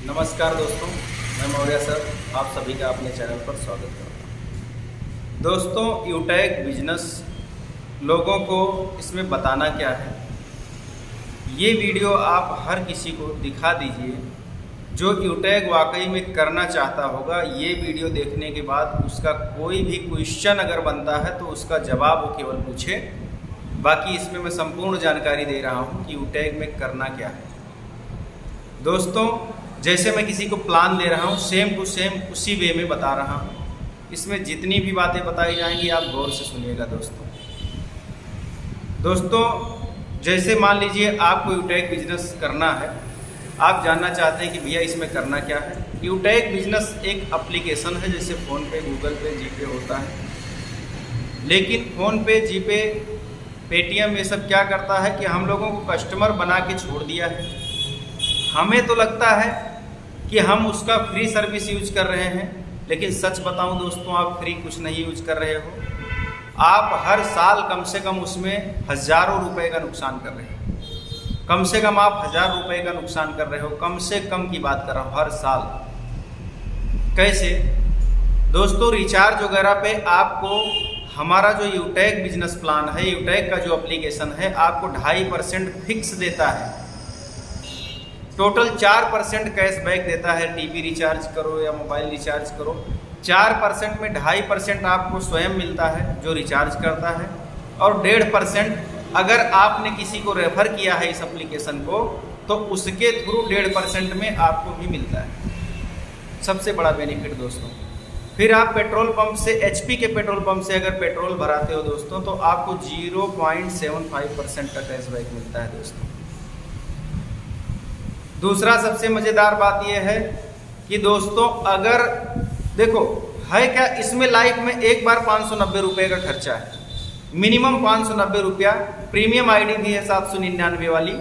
नमस्कार दोस्तों, मैं मौर्य सर आप सभी का अपने चैनल पर स्वागत करता हूँ। दोस्तों, यूटैग बिजनेस लोगों को इसमें बताना क्या है, ये वीडियो आप हर किसी को दिखा दीजिए जो यूटैग वाकई में करना चाहता होगा। ये वीडियो देखने के बाद उसका कोई भी क्वेश्चन अगर बनता है तो उसका जवाब वो केवल पूछे। बाकी इसमें मैं संपूर्ण जानकारी दे रहा हूँ कि यूटैग में करना क्या है। दोस्तों, जैसे मैं किसी को प्लान दे रहा हूँ सेम टू सेम उसी वे में बता रहा हूँ। इसमें जितनी भी बातें बताई जाएंगी आप गौर से सुनिएगा। दोस्तों जैसे मान लीजिए आपको यूटैग बिजनेस करना है, आप जानना चाहते हैं कि भैया इसमें करना क्या है। यूटैग बिजनेस एक एप्लीकेशन है, जैसे फ़ोन पे, गूगल पे, जीपे होता है। लेकिन फ़ोन पे, जीपे, पेटीएम ये सब क्या करता है कि हम लोगों को कस्टमर बना के छोड़ दिया है। हमें तो लगता है कि हम उसका फ्री सर्विस यूज कर रहे हैं, लेकिन सच बताऊं दोस्तों, आप फ्री कुछ नहीं यूज कर रहे हो। आप हर साल कम से कम उसमें हज़ारों रुपए का नुकसान कर रहे हो। कम से कम आप 1000 रुपए का नुकसान कर रहे हो। कम से कम की बात कर रहा हूँ, हर साल। कैसे दोस्तों, रिचार्ज वगैरह पे आपको हमारा जो यूटैग बिजनेस प्लान है, यूटैग का जो एप्लीकेशन है, आपको 2.5% फिक्स देता है। टोटल 4% कैशबैक देता है। टीवी रिचार्ज करो या मोबाइल रिचार्ज करो, 4% में 2.5% आपको स्वयं मिलता है जो रिचार्ज करता है, और 1.5% अगर आपने किसी को रेफर किया है इस एप्लीकेशन को तो उसके थ्रू 1.5% में आपको भी मिलता है। सबसे बड़ा बेनिफिट दोस्तों। फिर आप पेट्रोल पंप से, एचपी के पेट्रोल पंप से अगर पेट्रोल भराते हो दोस्तों, तो आपको 0.75% का कैशबैक मिलता है दोस्तों। दूसरा सबसे मज़ेदार बात यह है कि दोस्तों, अगर देखो है क्या, इसमें लाइफ में एक बार 590 रुपये का खर्चा है, मिनिमम 590 रुपया। प्रीमियम आईडी भी है 799 वाली,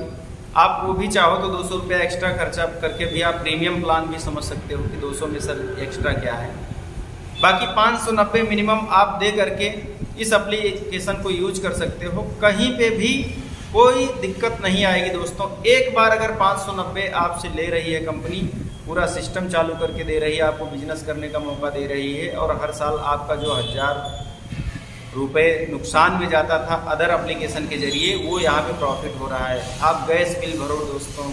आप वो भी चाहो तो 200 रुपया एक्स्ट्रा खर्चा करके भी आप प्रीमियम प्लान भी समझ सकते हो कि 200 में सर एक्स्ट्रा क्या है। बाकी 590 मिनिमम आप दे करके इस एप्लीकेशन को यूज कर सकते हो। कहीं पे भी कोई दिक्कत नहीं आएगी दोस्तों। एक बार अगर 590 आपसे ले रही है कंपनी, पूरा सिस्टम चालू करके दे रही है, आपको बिजनेस करने का मौका दे रही है, और हर साल आपका जो 1000 रुपये नुकसान में जाता था अदर एप्लीकेशन के जरिए, वो यहाँ पे प्रॉफिट हो रहा है। आप गैस बिल भरो दोस्तों,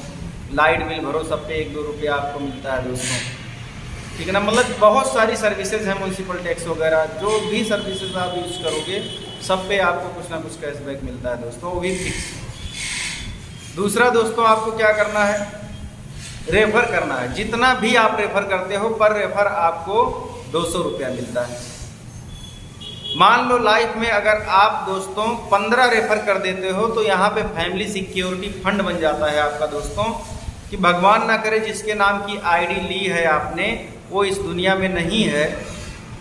लाइट बिल भरो, सब पे 1-2 रुपया आपको मिलता है दोस्तों, ठीक है ना। मतलब बहुत सारी सर्विसेज हैं, म्यूनसिपल टैक्स वगैरह, जो भी सर्विसेज आप यूज़ करोगे सब पे आपको कुछ ना कुछ कैशबैक मिलता है दोस्तों, वो भी फिक्स। दूसरा दोस्तों, आपको क्या करना है, रेफर करना है। जितना भी आप रेफर करते हो पर रेफर आपको 200 रुपया मिलता है। मान लो लाइफ में अगर आप दोस्तों 15 रेफर कर देते हो तो यहाँ पे फैमिली सिक्योरिटी फंड बन जाता है आपका दोस्तों, कि भगवान ना करे जिसके नाम की आईडी ली है आपने वो इस दुनिया में नहीं है,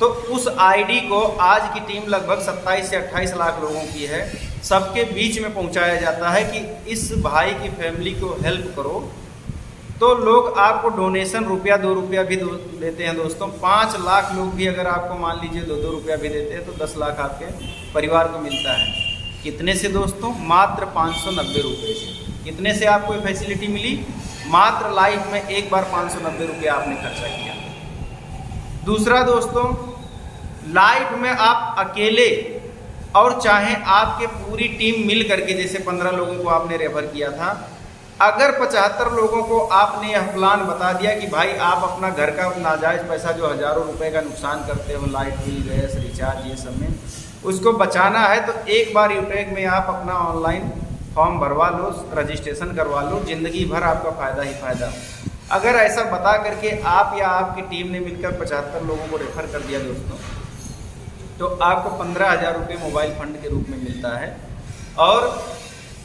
तो उस आईडी को आज की टीम लगभग 27 से 28 लाख लोगों की है, सबके बीच में पहुंचाया जाता है कि इस भाई की फैमिली को हेल्प करो। तो लोग आपको डोनेशन रुपया 2 रुपया भी देते हैं दोस्तों। 5 लाख लोग भी अगर आपको मान लीजिए 2-2 रुपया भी देते हैं तो 10 लाख आपके परिवार को मिलता है। कितने से दोस्तों? मात्र 590 रुपये से। कितने से आपको ये फैसिलिटी मिली? मात्र लाइफ में एक बार 590 रुपया आपने खर्चा किया। दूसरा दोस्तों, लाइफ में आप अकेले और चाहे आपके पूरी टीम मिल करके, जैसे 15 लोगों को आपने रेफर किया था, अगर 75 लोगों को आपने यह प्लान बता दिया कि भाई आप अपना घर का नाजायज़ पैसा जो हज़ारों रुपए का नुकसान करते हो, लाइट बिल, गैस, रिचार्ज, ये सब में, उसको बचाना है, तो एक बार यूटैग में आप अपना ऑनलाइन फॉर्म भरवा लो, रजिस्ट्रेशन करवा लो, ज़िंदगी भर आपका फ़ायदा ही फ़ायदा। अगर ऐसा बता करके आप या आपकी टीम ने मिलकर 75 लोगों को रेफर कर दिया दोस्तों, तो आपको 15,000 रुपये मोबाइल फंड के रूप में मिलता है, और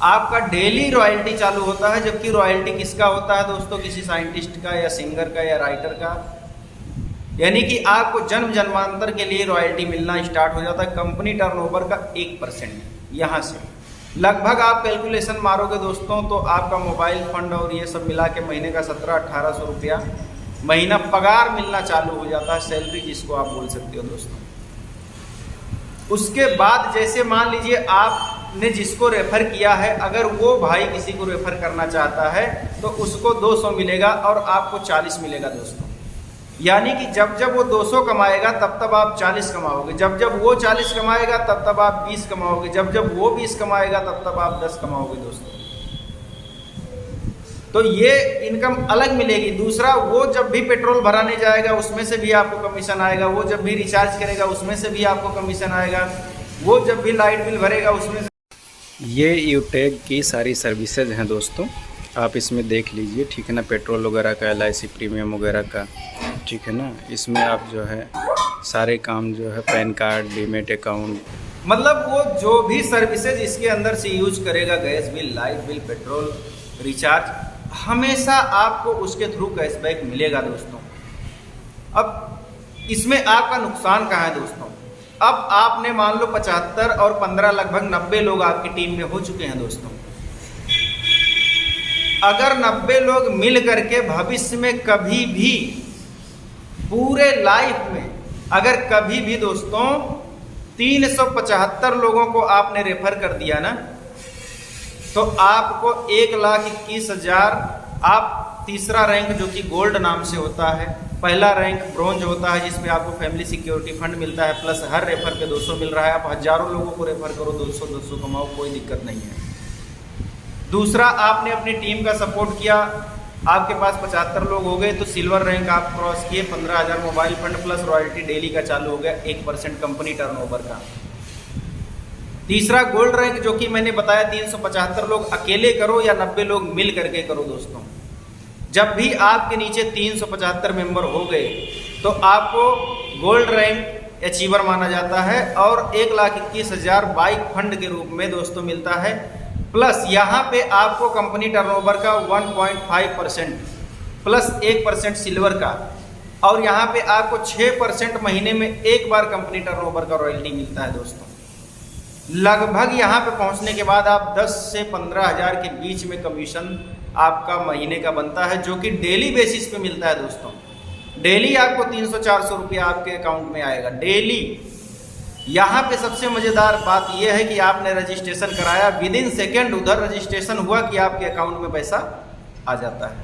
आपका डेली रॉयल्टी चालू होता है। जबकि रॉयल्टी किसका होता है दोस्तों? किसी साइंटिस्ट का या सिंगर का या राइटर का। यानी कि आपको जन्म जन्मांतर के लिए रॉयल्टी मिलना स्टार्ट हो जाता है कंपनी टर्नओवर का 1%। यहाँ से लगभग आप कैलकुलेशन मारोगे दोस्तों तो आपका मोबाइल फंड और ये सब मिला के महीने का 1700-1800 रुपया महीना पगार मिलना चालू हो जाता है, सैलरी जिसको आप बोल सकते हो दोस्तों। उसके बाद जैसे मान लीजिए आपने जिसको रेफर किया है, अगर वो भाई किसी को रेफर करना चाहता है तो उसको 200 मिलेगा और आपको 40 मिलेगा दोस्तों। यानी कि जब जब वो 200 कमाएगा तब तब आप 40 कमाओगे, जब जब वो 40 कमाएगा तब तब आप 20 कमाओगे, जब जब वो 20 कमाएगा तब तब आप 10 कमाओगे दोस्तों। तो ये इनकम अलग मिलेगी। दूसरा, वो जब भी पेट्रोल भराने जाएगा उसमें से भी आपको कमीशन आएगा, वो जब भी रिचार्ज करेगा उसमें से भी आपको कमीशन आएगा, वो जब भी लाइट बिल भरेगा उसमें से। ये यूटेक की सारी सर्विसेज हैं दोस्तों, आप इसमें देख लीजिए, ठीक है ना। पेट्रोल वगैरह का, LIC प्रीमियम वगैरह का, ठीक है ना। इसमें आप जो है सारे काम जो है पैन कार्ड, डीमेट अकाउंट, मतलब वो जो भी सर्विसेज इसके अंदर से यूज करेगा, gas bill, light bill, petrol, recharge, हमेशा आपको उसके थ्रू कैशबैक मिलेगा दोस्तों। अब इसमें आपका नुकसान कहाँ है दोस्तों? अब आपने मान लो 75 और 15 लगभग 90 लोग आपकी टीम में हो चुके हैं दोस्तों। अगर 90 लोग मिल करके भविष्य में कभी भी पूरे लाइफ में अगर कभी भी दोस्तों 375 लोगों को आपने रेफर कर दिया ना, तो आपको 1,21,000, आप तीसरा रैंक जो कि गोल्ड नाम से होता है, पहला रैंक ब्रोंज होता है जिसमें आपको फैमिली सिक्योरिटी फंड मिलता है, प्लस हर रेफर पे 200 मिल रहा है। आप हजारों लोगों को रेफर करो, 200 कमाओ, कोई दिक्कत नहीं है। दूसरा, आपने अपनी टीम का सपोर्ट किया, आपके पास 75 लोग हो गए तो सिल्वर रैंक आप क्रॉस किए, 15,000 mobile fund plus royalty daily का चालू हो गया, 1% कंपनी टर्नओवर का। तीसरा, गोल्ड रैंक जो कि मैंने बताया 375 लोग अकेले करो या 90 लोग मिल करके करो दोस्तों। जब भी आपके नीचे 375 मेंबर हो गए तो आपको गोल्ड रैंक अचीवर माना जाता है और 1,21,000 बाइक फंड के रूप में दोस्तों मिलता है। प्लस यहाँ पे आपको कंपनी टर्नओवर का 1.5% प्लस 1% सिल्वर का, और यहाँ पे आपको 6% महीने में एक बार कंपनी टर्नओवर का रॉयल्टी मिलता है दोस्तों। लगभग यहाँ पे पहुँचने के बाद आप 10 से 15,000 के बीच में कमीशन आपका महीने का बनता है, जो कि डेली बेसिस पे मिलता है दोस्तों। डेली आपको 300-400 रुपया आपके अकाउंट में आएगा डेली। यहाँ पे सबसे मज़ेदार बात यह है कि आपने रजिस्ट्रेशन कराया, विद इन सेकेंड उधर रजिस्ट्रेशन हुआ कि आपके अकाउंट में पैसा आ जाता है।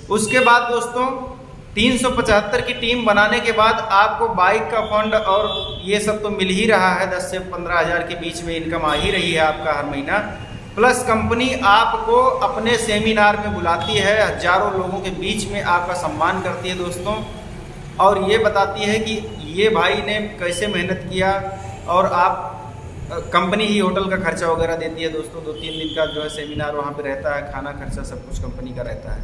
उसके बाद दोस्तों 375 की टीम बनाने के बाद आपको बाइक का फंड और ये सब तो मिल ही रहा है, 10 से 15,000 के बीच में इनकम आ ही रही है आपका हर महीना। प्लस कंपनी आपको अपने सेमिनार में बुलाती है, हजारों लोगों के बीच में आपका सम्मान करती है दोस्तों, और ये बताती है कि ये भाई ने कैसे मेहनत किया, और आप कंपनी ही होटल का खर्चा वगैरह देती है दोस्तों। 2-3 दिन का जो है सेमिनार वहाँ पे रहता है, खाना खर्चा सब कुछ कंपनी का रहता है।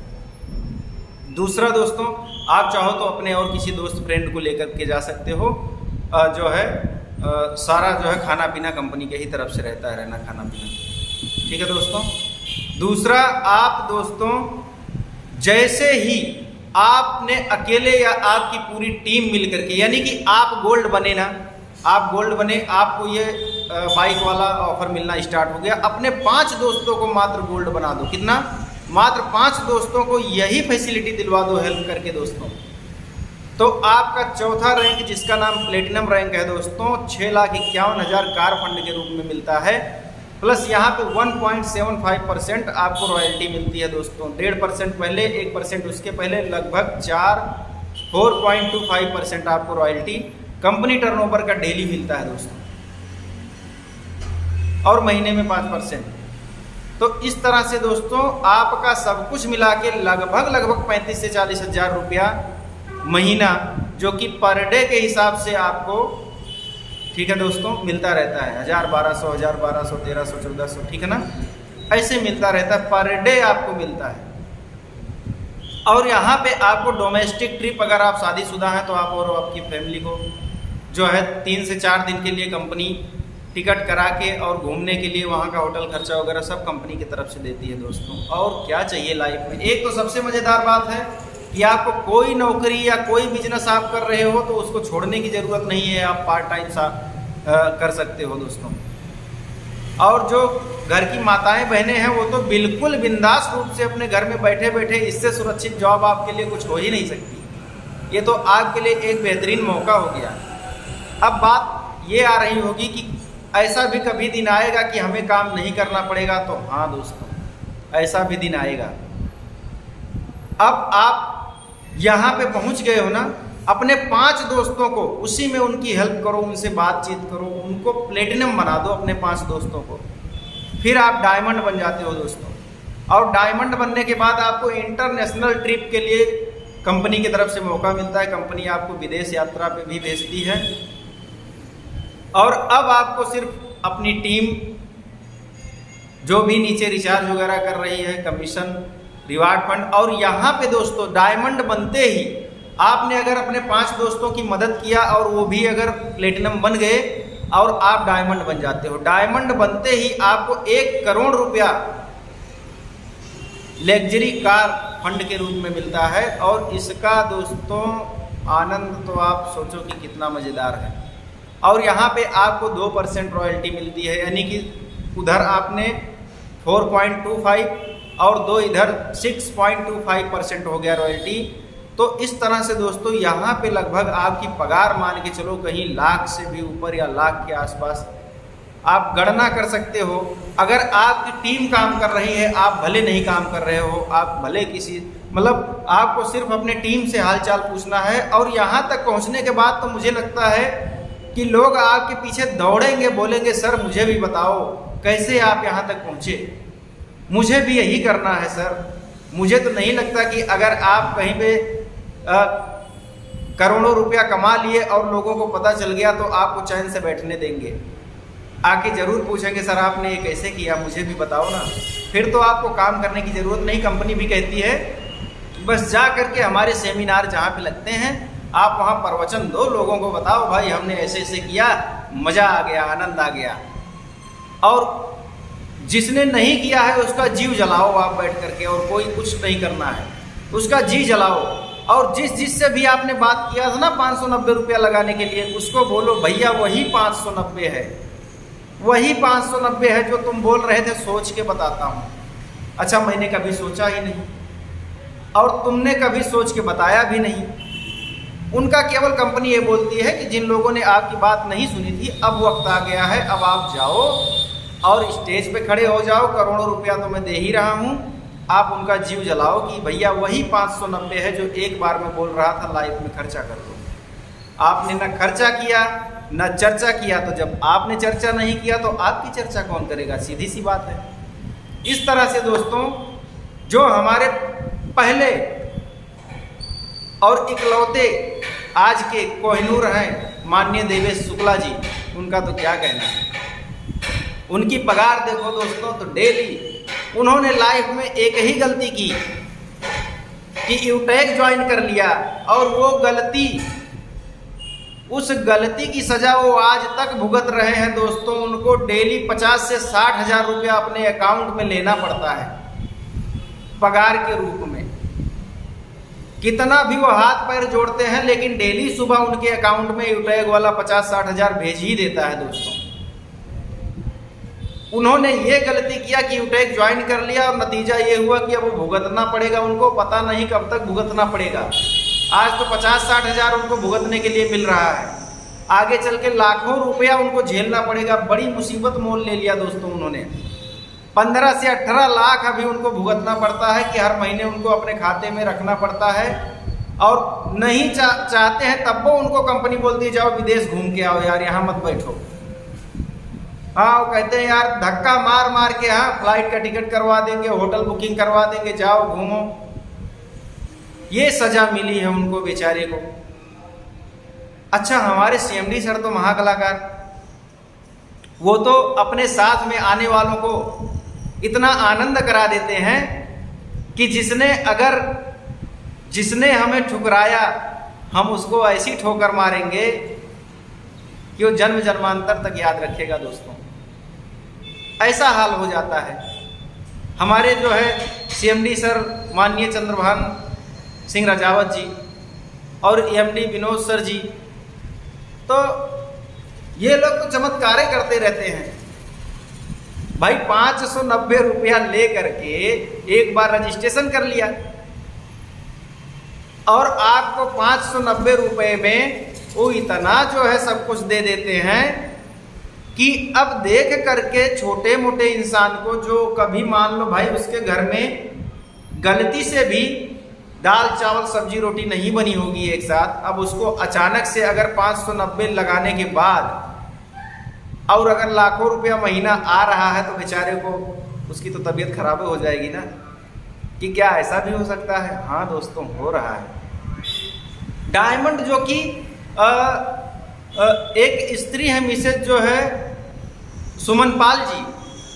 दूसरा दोस्तों, आप चाहो तो अपने और किसी दोस्त फ्रेंड को लेकर के जा सकते हो, जो है सारा जो है खाना पीना कंपनी के ही तरफ से रहता है, रहना खाना पीना, ठीक है दोस्तों। दूसरा, आप दोस्तों जैसे ही आपने अकेले या आपकी पूरी टीम मिल करके, यानी कि आप गोल्ड बने ना, आप गोल्ड बने, आपको ये बाइक वाला ऑफर मिलना स्टार्ट हो गया, अपने 5 दोस्तों को मात्र गोल्ड बना दो। कितना? मात्र 5 दोस्तों को यही फैसिलिटी दिलवा दो हेल्प करके दोस्तों, तो आपका चौथा रैंक जिसका नाम प्लेटिनम रैंक है दोस्तों, 6,51,000 कार फंड के रूप में मिलता है। प्लस यहाँ पे 1.75% आपको रॉयल्टी मिलती है दोस्तों, 1.5% पहले, 1% उसके पहले, लगभग 4.25% आपको रॉयल्टी कंपनी टर्नओवर का डेली मिलता है दोस्तों, और महीने में 5%। तो इस तरह से दोस्तों आपका सब कुछ मिला के लगभग 35 से 40 हज़ार रुपया महीना, जो कि पर डे के हिसाब से आपको, ठीक है दोस्तों, मिलता रहता है। 1,000, 1,200, 1,200, 1,300, 1,400, ठीक है ना, ऐसे मिलता रहता है, पर डे आपको मिलता है। और यहाँ पे आपको डोमेस्टिक ट्रिप, अगर आप शादीशुदा हैं तो आप और आपकी फैमिली को जो है 3 से 4 दिन के लिए कंपनी टिकट करा के और घूमने के लिए वहाँ का होटल खर्चा वगैरह सब कंपनी की तरफ से देती है दोस्तों। और क्या चाहिए लाइफ में? एक तो सबसे मज़ेदार बात है कि आपको कोई नौकरी या कोई बिजनेस आप कर रहे हो तो उसको छोड़ने की ज़रूरत नहीं है, आप पार्ट टाइम कर सकते हो दोस्तों। और जो घर की माताएं बहनें हैं वो तो बिल्कुल बिंदास रूप से अपने घर में बैठे बैठे, इससे सुरक्षित जॉब आपके लिए कुछ हो ही नहीं सकती। ये तो आपके लिए एक बेहतरीन मौका हो गया। अब बात ये आ रही होगी कि ऐसा भी कभी दिन आएगा कि हमें काम नहीं करना पड़ेगा, तो हाँ दोस्तों, ऐसा भी दिन आएगा। अब आप यहाँ पे पहुँच गए हो ना, अपने 5 दोस्तों को उसी में उनकी हेल्प करो, उनसे बातचीत करो, उनको प्लेटिनम बना दो अपने 5 दोस्तों को, फिर आप डायमंड बन जाते हो दोस्तों। और डायमंड बनने के बाद आपको इंटरनेशनल ट्रिप के लिए कंपनी की तरफ से मौका मिलता है, कंपनी आपको विदेश यात्रा पे भी भेजती है। और अब आपको सिर्फ अपनी टीम जो भी नीचे रिचार्ज वगैरह कर रही है, कमीशन, रिवार्ड फंड, और यहाँ पे दोस्तों डायमंड बनते ही आपने अगर अपने 5 दोस्तों की मदद किया और वो भी अगर प्लेटिनम बन गए और आप डायमंड बन जाते हो। डायमंड बनते ही आपको 1 करोड़ रुपया लग्जरी कार फंड के रूप में मिलता है। और इसका दोस्तों आनंद तो आप सोचो कि कितना मज़ेदार है। और यहाँ पे आपको 2% रॉयल्टी मिलती है, यानी कि उधर आपने 4.25 और 2 इधर 6.25% हो गया रॉयल्टी। तो इस तरह से दोस्तों यहाँ पे लगभग आपकी पगार मान के चलो कहीं लाख से भी ऊपर या लाख के आसपास आप गणना कर सकते हो। अगर आपकी टीम काम कर रही है, आप भले नहीं काम कर रहे हो, आप भले किसी मतलब आपको सिर्फ अपने टीम से हालचाल पूछना है। और यहाँ तक पहुँचने के बाद तो मुझे लगता है कि लोग आपके पीछे दौड़ेंगे, बोलेंगे सर मुझे भी बताओ कैसे आप यहाँ तक पहुँचे, मुझे भी यही करना है सर। मुझे तो नहीं लगता कि अगर आप कहीं पे करोड़ों रुपया कमा लिए और लोगों को पता चल गया तो आपको चैन से बैठने देंगे। आके ज़रूर पूछेंगे सर आपने ये कैसे किया, मुझे भी बताओ ना। फिर तो आपको काम करने की ज़रूरत नहीं। कंपनी भी कहती है बस जा करके हमारे सेमिनार जहाँ पे लगते हैं आप वहाँ प्रवचन दो, लोगों को बताओ भाई हमने ऐसे ऐसे किया, मज़ा आ गया, आनंद आ गया। और जिसने नहीं किया है उसका जीव जलाओ आप बैठ करके, और कोई कुछ नहीं करना है, उसका जी जलाओ। और जिससे भी आपने बात किया था ना 590 रुपया लगाने के लिए, उसको बोलो भैया वही 590 है, वही 590 है जो तुम बोल रहे थे, सोच के बताता हूँ। अच्छा मैंने कभी सोचा ही नहीं और तुमने कभी सोच के बताया भी नहीं। उनका केवल कंपनी ये बोलती है कि जिन लोगों ने आपकी बात नहीं सुनी थी अब वक्त आ गया है, अब आप जाओ और स्टेज पे खड़े हो जाओ, करोड़ों रुपया तो मैं दे ही रहा हूँ, आप उनका जीव जलाओ कि भैया वही 590 है जो एक बार में बोल रहा था, लाइफ में खर्चा कर दो। आपने ना खर्चा किया ना चर्चा किया, तो जब आपने चर्चा नहीं किया तो आपकी चर्चा कौन करेगा, सीधी सी बात है। इस तरह से दोस्तों जो हमारे पहले और इकलौते आज के कोहिनूर हैं माननीय देवेश शुक्ला जी, उनका तो क्या कहना है। उनकी पगार देखो दोस्तों, तो डेली उन्होंने लाइफ में एक ही गलती की कि यूटेक ज्वाइन कर लिया, और वो गलती, उस गलती की सजा वो आज तक भुगत रहे हैं दोस्तों। उनको डेली 50 से 60 हज़ार रुपया अपने अकाउंट में लेना पड़ता है पगार के रूप में। कितना भी वो हाथ पैर जोड़ते हैं लेकिन डेली सुबह उनके अकाउंट में यूटेक वाला 50-60 हज़ार भेज ही देता है दोस्तों। उन्होंने ये गलती किया कि यूटेक ज्वाइन कर लिया और नतीजा ये हुआ कि अब वो भुगतना पड़ेगा उनको, पता नहीं कब तक भुगतना पड़ेगा। आज तो 50-60 हज़ार उनको भुगतने के लिए मिल रहा है, आगे चल के लाखों रुपया उनको झेलना पड़ेगा। बड़ी मुसीबत मोल ले लिया दोस्तों उन्होंने। 15 से 18 लाख अभी उनको भुगतना पड़ता है कि हर महीने उनको अपने खाते में रखना पड़ता है। और नहीं चाहते हैं तब वो उनको कंपनी बोलती है जाओ विदेश घूम के आओ यार, यहाँ मत बैठो। हाँ वो कहते हैं यार धक्का मार मार के हाँ फ्लाइट का टिकट करवा देंगे, होटल बुकिंग करवा देंगे, जाओ घूमो। ये सजा मिली है उनको बेचारे को। अच्छा हमारे सीएमडी सर तो महाकलाकार, वो तो अपने साथ में आने वालों को इतना आनंद करा देते हैं कि जिसने हमें ठुकराया हम उसको ऐसी ठोकर मारेंगे कि वो जन्म जन्मांतर तक याद रखेगा दोस्तों। ऐसा हाल हो जाता है। हमारे जो है सीएमडी सर माननीय चंद्रभान सिंह राजावत जी और एमडी विनोद सर जी, तो ये लोग तो चमत्कारें करते रहते हैं भाई। 590 रुपया ले करके एक बार रजिस्ट्रेशन कर लिया और आपको 590 रुपये में वो इतना जो है सब कुछ दे देते हैं कि अब देख करके छोटे मोटे इंसान को, जो कभी मान लो भाई उसके घर में गलती से भी दाल चावल सब्जी रोटी नहीं बनी होगी एक साथ, अब उसको अचानक से अगर 590 लगाने के बाद और अगर लाखों रुपया महीना आ रहा है तो बेचारे को उसकी तो तबीयत खराब हो जाएगी ना, कि क्या ऐसा भी हो सकता है? हाँ दोस्तों, हो रहा है। डायमंड जो कि एक स्त्री है, मिसेज जो है सुमन पाल जी,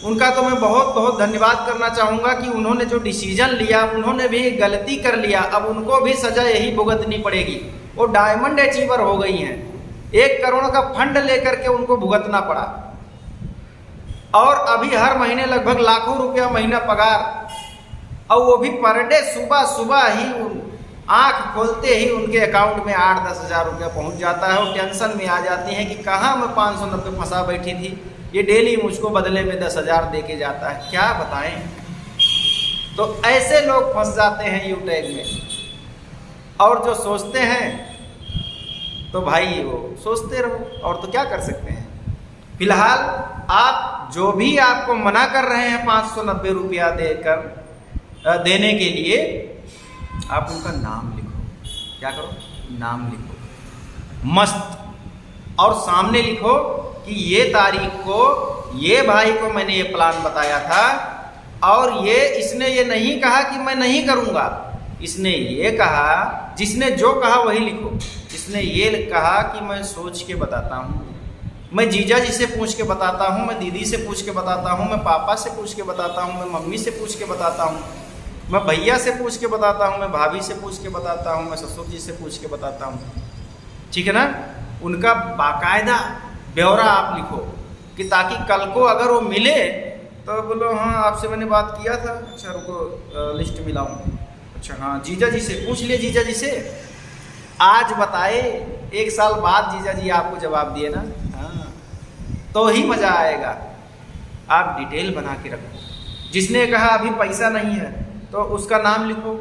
उनका तो मैं बहुत बहुत धन्यवाद करना चाहूँगा कि उन्होंने जो डिसीजन लिया, उन्होंने भी गलती कर लिया, अब उनको भी सजा यही भुगतनी पड़ेगी। वो डायमंड अचीवर हो गई हैं, 1 करोड़ का फंड लेकर के उनको भुगतना पड़ा, और अभी हर महीने लगभग लाखों रुपया महीना पगार, और वो भी पर डे सुबह सुबह ही आंख खोलते ही उनके अकाउंट में 8-10 हज़ार रुपया पहुंच जाता है। और टेंशन में आ जाती हैं कि कहाँ मैं 590 फंसा बैठी थी, ये डेली मुझको बदले में 10 हज़ार दे के जाता है, क्या बताएं। तो ऐसे लोग फंस जाते हैं यूटैग में, और जो सोचते हैं तो भाई वो सोचते रहो, और तो क्या कर सकते हैं। फिलहाल आप जो भी आपको मना कर रहे हैं 590 रुपया देने के लिए, आप उनका नाम लिखो। क्या करो? नाम लिखो मस्त, और सामने लिखो कि ये तारीख को ये भाई को मैंने ये प्लान बताया था, और ये इसने ये नहीं कहा कि मैं नहीं करूँगा, इसने ये कहा, जिसने जो कहा वही लिखो। इसने ये कहा कि मैं सोच के बताता हूँ, मैं जीजा जी से पूछ के बताता हूँ, मैं दीदी से पूछ के बताता हूँ, मैं पापा से पूछ के बताता हूँ, मैं मम्मी से पूछ के बताता हूँ, मैं भैया से पूछ के बताता हूँ, मैं भाभी से पूछ के बताता हूँ, मैं ससुर जी से पूछ के बताता हूँ। ठीक है ना? उनका बाकायदा ब्यौरा आप लिखो, कि ताकि कल को अगर वो मिले तो बोलो हाँ आपसे मैंने बात किया था, अच्छा रुको लिस्ट मिलाऊँ, अच्छा हाँ जीजा जी से पूछ लिए, जीजा जी से आज बताए, 1 साल बाद जीजा जी आपको जवाब दिए ना, हाँ तो ही मज़ा आएगा। आप डिटेल बना के रखो। जिसने कहा अभी पैसा नहीं है तो उसका नाम लिखो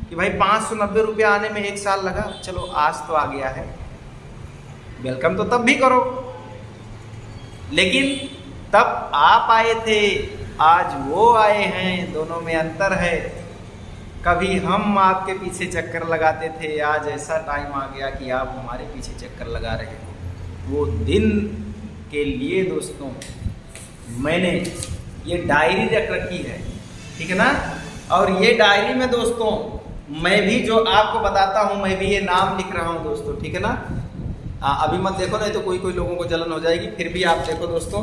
कि भाई 590 रुपया आने में 1 साल लगा, चलो आज तो आ गया है, वेलकम तो तब भी करो, लेकिन तब आप आए थे, आज वो आए हैं, दोनों में अंतर है। कभी हम आपके पीछे चक्कर लगाते थे, आज ऐसा टाइम आ गया कि आप हमारे पीछे चक्कर लगा रहे हो। वो दिन के लिए दोस्तों मैंने ये डायरी रख रखी है, ठीक है ना? और ये डायरी में दोस्तों मैं भी जो आपको बताता हूँ, मैं भी ये नाम लिख रहा हूँ दोस्तों, ठीक है ना? अभी मत देखो, नहीं तो कोई लोगों को जलन हो जाएगी। फिर भी आप देखो दोस्तों,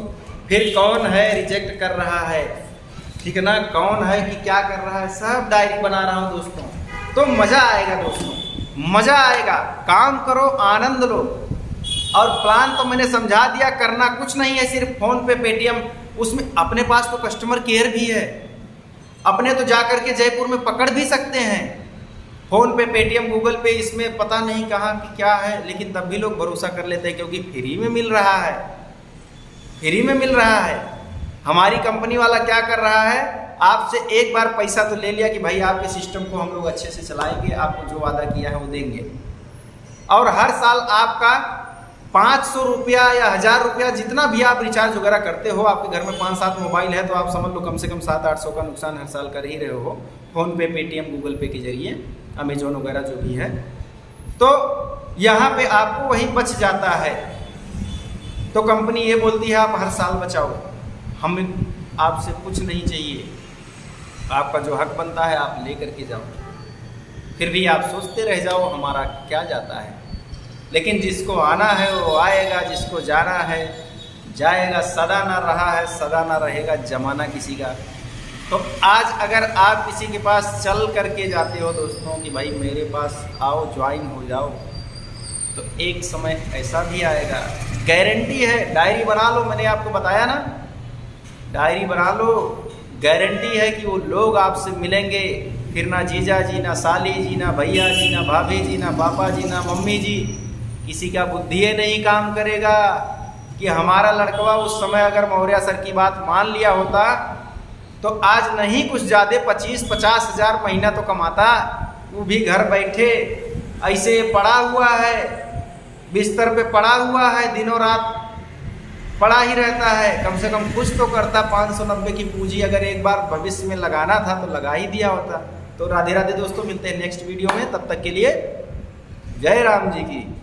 फिर कौन है रिजेक्ट कर रहा है, ठीक है ना, कौन है कि क्या कर रहा है, सब डायरी बना रहा हूँ दोस्तों। तो मज़ा आएगा दोस्तों, मज़ा आएगा। काम करो, आनंद लो। और प्लान तो मैंने समझा दिया, करना कुछ नहीं है, सिर्फ फ़ोन पे पेटीएम, उसमें अपने पास तो कस्टमर केयर भी है, अपने तो जा कर के जयपुर में पकड़ भी सकते हैं। फ़ोन पे पेटीएम गूगल पे, इसमें पता नहीं कहाँ कि क्या है, लेकिन तब भी लोग भरोसा कर लेते हैं क्योंकि फ्री में मिल रहा है, फ्री में मिल रहा है। हमारी कंपनी वाला क्या कर रहा है, आपसे एक बार पैसा तो ले लिया कि भाई आपके सिस्टम को हम लोग अच्छे से चलाएंगे, आपको जो वादा किया है वो देंगे, और हर साल आपका 500 रुपया या 1000 रुपया जितना भी आप रिचार्ज वगैरह करते हो, आपके घर में 5-7 मोबाइल है तो आप समझ लो कम से कम 700-800 का नुकसान हर साल कर ही रहे हो, फ़ोन पे पेटीएम गूगल पे के जरिए, अमेजोन वगैरह जो भी है। तो यहाँ पे आपको वही बच जाता है। तो कंपनी ये बोलती है आप हर साल बचाओ, हमें आपसे कुछ नहीं चाहिए, आपका जो हक बनता है आप ले करके जाओ। फिर भी आप सोचते रह जाओ हमारा क्या जाता है, लेकिन जिसको आना है वो आएगा, जिसको जाना है जाएगा। सदा ना रहा है, सदा ना रहेगा जमाना किसी का। तो आज अगर आप किसी के पास चल करके जाते हो दोस्तों कि भाई मेरे पास आओ, ज्वाइन हो जाओ, तो एक समय ऐसा भी आएगा, गारंटी है। डायरी बना लो, मैंने आपको बताया ना, डायरी बना लो, गारंटी है कि वो लोग आपसे मिलेंगे, फिर ना जीजा जी, ना साली जी, ना भैया जी, ना भाभी जी, ना पापा जी, ना मम्मी जी, किसी का बुद्धि नहीं काम करेगा कि हमारा लड़कवा उस समय अगर मौर्या सर की बात मान लिया होता तो आज नहीं कुछ ज़्यादा 25-50 हज़ार महीना तो कमाता। वो भी घर बैठे ऐसे पड़ा हुआ है, बिस्तर पे पड़ा हुआ है, दिनों रात पड़ा ही रहता है, कम से कम कुछ तो करता। 590 की पूंजी अगर एक बार भविष्य में लगाना था तो लगा ही दिया होता। तो राधे राधे दोस्तों, मिलते हैं नेक्स्ट वीडियो में, तब तक के लिए जय राम जी की।